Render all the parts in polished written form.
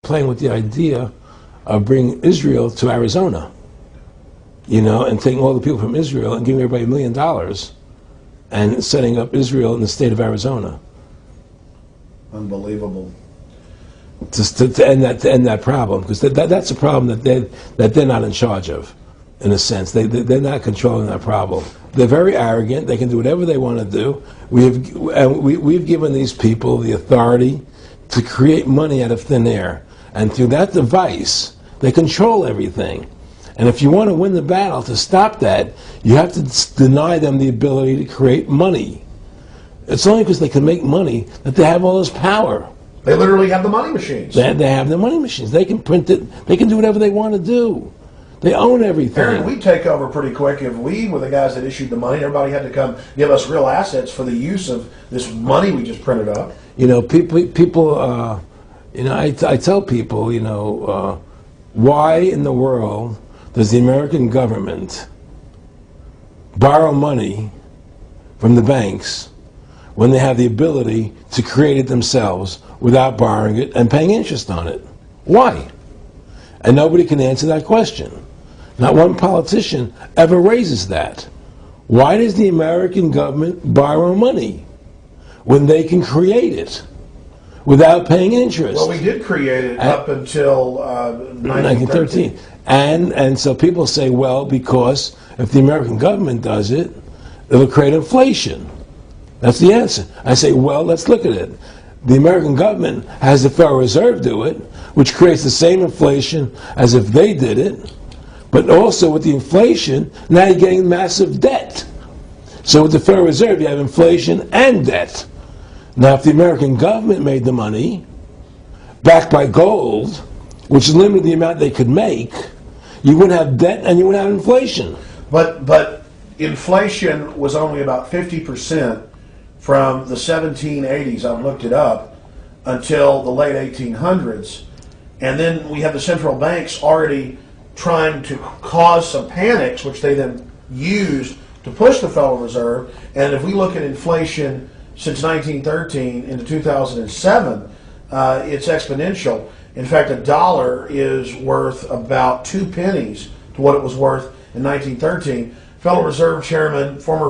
playing with the idea of bringing Israel to Arizona, and taking all the people from Israel and giving everybody $1 million and setting up Israel in the state of Arizona. Unbelievable. To end that problem, because that's a problem that they're not in charge of, in a sense. They're not controlling that problem. They're very arrogant. They can do whatever they want to do. We've given these people the authority to create money out of thin air, and through that device, they control everything. And if you want to win the battle to stop that, you have to deny them the ability to create money. It's only because they can make money that they have all this power. They literally have the money machines. They have the money machines. They can print it. They can do whatever they want to do. They own everything. Aaron, we take over pretty quick. If we were the guys that issued the money, everybody had to come give us real assets for the use of this money we just printed up. People. I tell people, why in the world does the American government borrow money from the banks when they have the ability to create it themselves without borrowing it and paying interest on it? Why? And nobody can answer that question. Not one politician ever raises that. Why does the American government borrow money when they can create it without paying interest? Well, we did create it up until 1913. And so people say, well, because if the American government does it, it'll create inflation. That's the answer. I say, well, let's look at it. The American government has the Federal Reserve do it, which creates the same inflation as if they did it, but also with the inflation, now you're getting massive debt. So with the Federal Reserve, you have inflation and debt. Now, if the American government made the money, backed by gold, which limited the amount they could make, you wouldn't have debt and you wouldn't have inflation. But inflation was only about 50% from the 1780s, I've looked it up, until the late 1800s. And then we have the central banks already trying to cause some panics, which they then used to push the Federal Reserve. And if we look at inflation since 1913 into 2007, it's exponential. In fact, a dollar is worth about 2 pennies to what it was worth in 1913. Former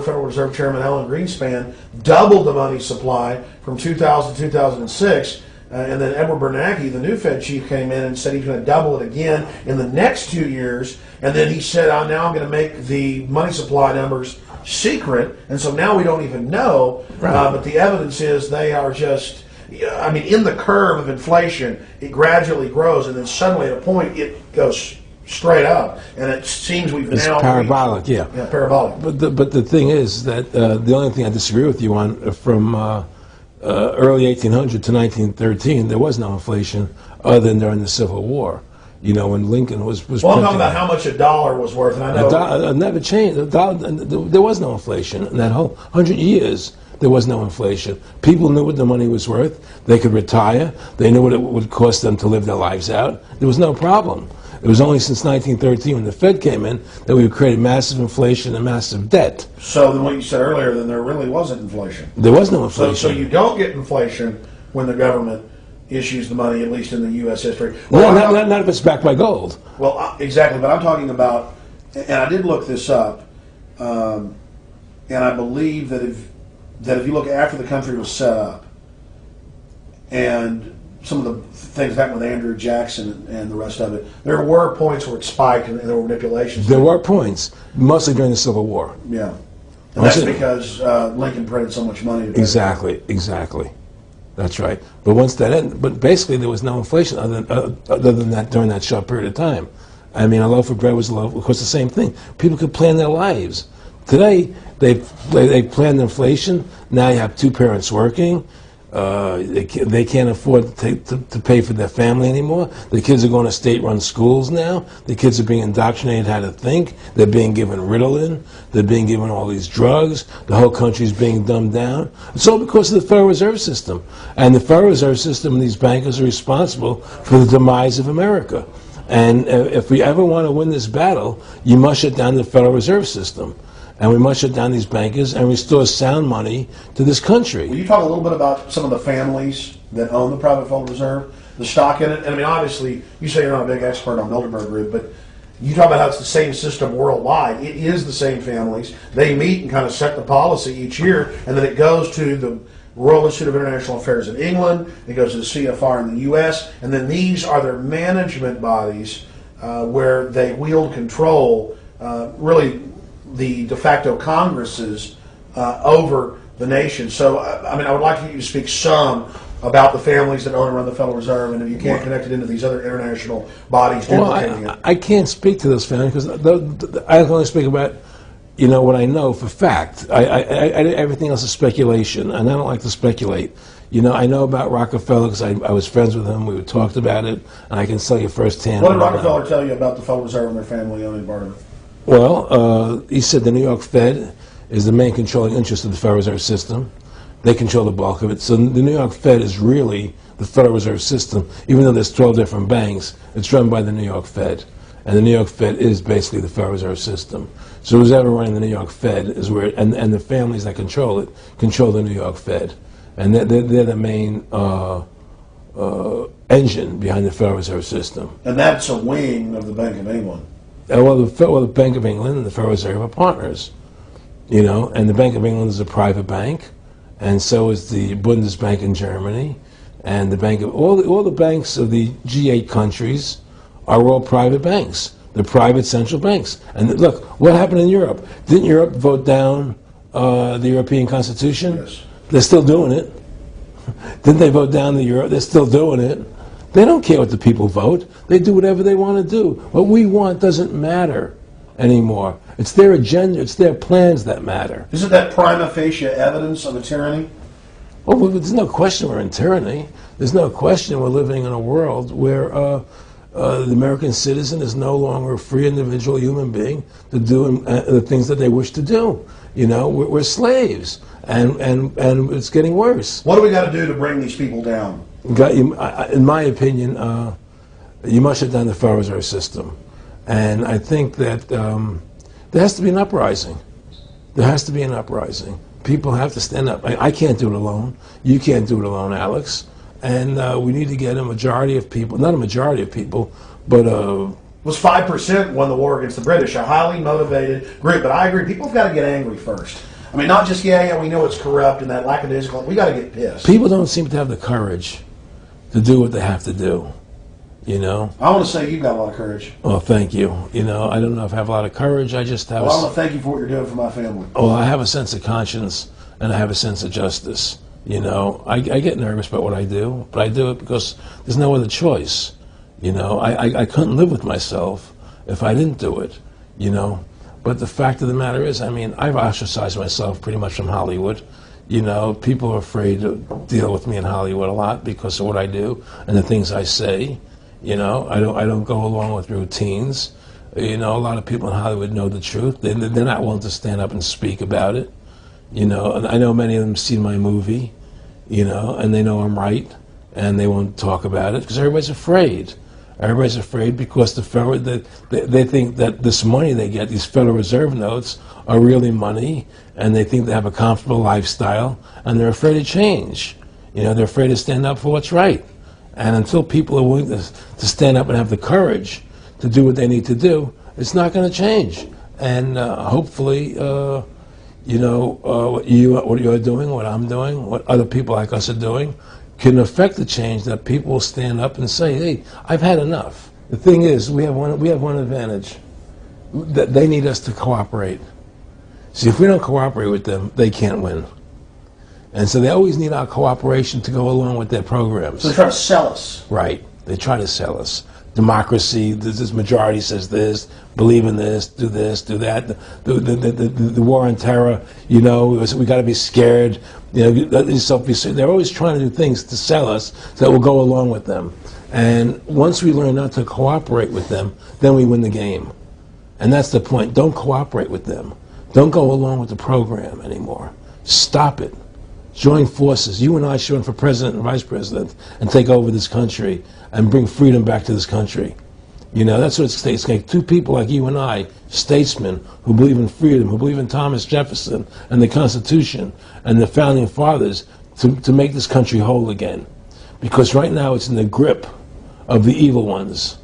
Federal Reserve Chairman Alan Greenspan doubled the money supply from 2000 to 2006. And then Edward Bernanke, the new Fed chief, came in and said he's going to double it again in the next 2 years. And then he said, now I'm going to make the money supply numbers secret. And so now we don't even know. Right. But the evidence is they are just, in the curve of inflation, it gradually grows. And then suddenly at a point, it goes straight up. And it seems it's now parabolic, reached, yeah, parabolic. But the thing is that the only thing I disagree with you on from early 1800 to 1913, there was no inflation other than during the Civil War. When Lincoln was well, I'm talking about how much a dollar was worth, and I know it never changed. There was no inflation in that whole 100 years. There was no inflation. People knew what the money was worth. They could retire. They knew what it would cost them to live their lives out. There was no problem. It was only since 1913 when the Fed came in that we created massive inflation and massive debt. So then what you said earlier, then there really wasn't inflation. There was no inflation. So you don't get inflation when the government issues the money, at least in the U.S. history. Well, not if it's backed by gold. Well, exactly. But I'm talking about, and I did look this up, and I believe that if you look after the country was set up, and some of the things that with Andrew Jackson and the rest of it, there were points where it spiked and there were manipulations. There were points, mostly during the Civil War. Yeah. And that's because Lincoln printed so much money. Exactly. That's right. But once that ended, but basically there was no inflation other than that during that short period of time. A loaf of bread was a loaf. Of course, the same thing. People could plan their lives. Today, they planned inflation. Now you have two parents working. They can't afford to pay for their family anymore. The kids are going to state-run schools now. The kids are being indoctrinated how to think. They're being given Ritalin. They're being given all these drugs. The whole country's being dumbed down. It's all because of the Federal Reserve System. And the Federal Reserve System and these bankers are responsible for the demise of America. And if we ever want to win this battle, you must shut down the Federal Reserve System. And we must shut down these bankers and restore sound money to this country. Will you talk a little bit about some of the families that own the private Federal Reserve? the stock in it. And I mean, obviously, you say you're not a big expert on Bilderberg Group, but you talk about how it's the same system worldwide. It is the same families. They meet and kind of set the policy each year, and then it goes to the Royal Institute of International Affairs in England, it goes to the CFR in the U.S., and then these are their management bodies where they wield control, really the de facto Congresses over the nation. So, I mean, I would like you to speak some about the families that own and run the Federal Reserve, and if you can't connect it into these other international bodies duplicating it. I can't speak to those families because I can only speak about, what I know for fact. Everything else is speculation, and I don't like to speculate. I know about Rockefeller because I was friends with him. We talked about it, and I can tell you firsthand. What did Rockefeller tell you about the Federal Reserve and their family owning part of it? Well, he said the New York Fed is the main controlling interest of the Federal Reserve System. They control the bulk of it. So the New York Fed is really the Federal Reserve System. Even though there's 12 different banks, it's run by the New York Fed. And the New York Fed is basically the Federal Reserve System. So who's ever running the New York Fed is where, and the families that control it, control the New York Fed. And they're the main engine behind the Federal Reserve System. And that's a wing of the Bank of England. Well, the Bank of England and the Federal Reserve are partners. And the Bank of England is a private bank, and so is the Bundesbank in Germany, and the bank of all the banks of the G8 countries are all private banks. They're private central banks. And look, what happened in Europe? Didn't Europe vote down the European Constitution? Yes. They're still doing it. Didn't they vote down the euro? They're still doing it. They don't care what the people vote. They do whatever they want to do. What we want doesn't matter anymore. It's their agenda, it's their plans that matter. Isn't that prima facie evidence of a tyranny? Well, there's no question we're in tyranny. There's no question we're living in a world where the American citizen is no longer a free individual human being to do the things that they wish to do. We're slaves, and it's getting worse. What do we got to do to bring these people down? In my opinion, you must shut down the Federal Reserve System. And I think that there has to be an uprising. There has to be an uprising. People have to stand up. I can't do it alone. You can't do it alone, Alex. And we need to get a majority of people, not a majority of people, but It was 5% won the war against the British, a highly motivated group. But I agree, people have got to get angry first. I mean, not just, we know it's corrupt and that lackadaisical. We got to get pissed. People don't seem to have the courage to do what they have to do. I want to say you've got a lot of courage. Well, thank you. I don't know if I have a lot of courage. I just have. Well, I want to thank you for what you're doing for my family. Oh, I have a sense of conscience and I have a sense of justice. I get nervous about what I do, but I do it because there's no other choice. I couldn't live with myself if I didn't do it. But the fact of the matter is, I've ostracized myself pretty much from Hollywood. People are afraid to deal with me in Hollywood a lot because of what I do and the things I say. I don't go along with routines. A lot of people in Hollywood know the truth. They're not willing to stand up and speak about it. And I know many of them see my movie, and they know I'm right, and they won't talk about it because everybody's afraid. Everybody's afraid because they think that this money they get, these Federal Reserve notes, are really money, and they think they have a comfortable lifestyle, and they're afraid of change. They're afraid to stand up for what's right. And until people are willing to stand up and have the courage to do what they need to do, it's not going to change. And hopefully, what you're doing, what I'm doing, what other people like us are doing, can affect the change that people will stand up and say, hey, I've had enough. The thing is, we have one advantage, that they need us to cooperate. See, if we don't cooperate with them, they can't win. And so they always need our cooperation to go along with their programs. So they try to sell us. Right. They try to sell us. Democracy, this majority says this, believe in this, do that. The war on terror, we got to be scared. They're always trying to do things to sell us so that we'll go along with them. And once we learn not to cooperate with them, then we win the game. And that's the point. Don't cooperate with them. Don't go along with the program anymore. Stop it. Join forces. You and I should run for president and vice president and take over this country and bring freedom back to this country. That's what it's going to take. Two people like you and I, statesmen who believe in freedom, who believe in Thomas Jefferson and the Constitution and the founding fathers to make this country whole again. because right now it's in the grip of the evil ones.